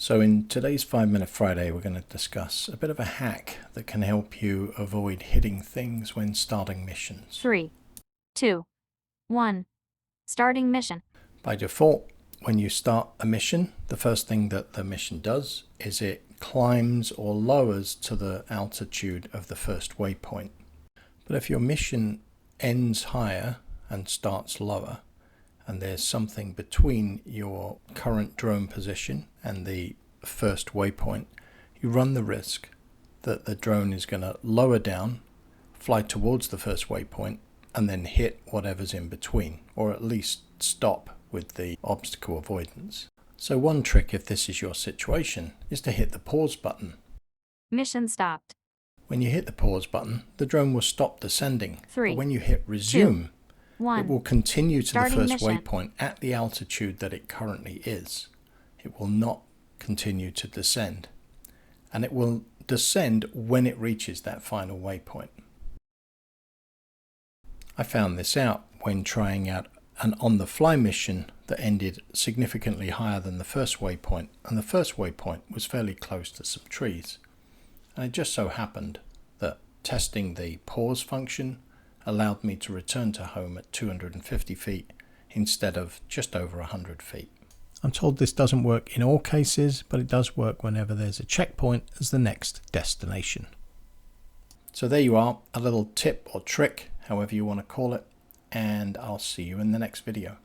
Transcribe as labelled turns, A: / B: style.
A: So in today's 5-Minute Friday, we're going to discuss a bit of a hack that can help you avoid hitting things when starting missions.
B: 3, 2, 1. Starting mission.
A: By default, when you start a mission, the first thing that the mission does is it climbs or lowers to the altitude of the first waypoint. But if your mission ends higher and starts lower, and there's something between your current drone position and the first waypoint, you run the risk that the drone is going to lower down, fly towards the first waypoint, and then hit whatever's in between, or at least stop with the obstacle avoidance. So one trick, if this is your situation, is to hit the pause button.
B: Mission stopped.
A: When you hit the pause button, the drone will stop descending.
B: 3,
A: but when you hit resume,
B: 2, 1.
A: it will continue to
B: Starting
A: the first
B: mission.
A: waypoint at the altitude that it currently is. It will not continue to descend. And it will descend when it reaches that final waypoint. I found this out when trying out an on-the-fly mission that ended significantly higher than the first waypoint, and the first waypoint was fairly close to some trees. And it just so happened that testing the pause function allowed me to return to home at 250 feet instead of just over 100 feet. I'm told this doesn't work in all cases, but it does work whenever there's a checkpoint as the next destination. So there you are, a little tip or trick, however you want to call it, and I'll see you in the next video.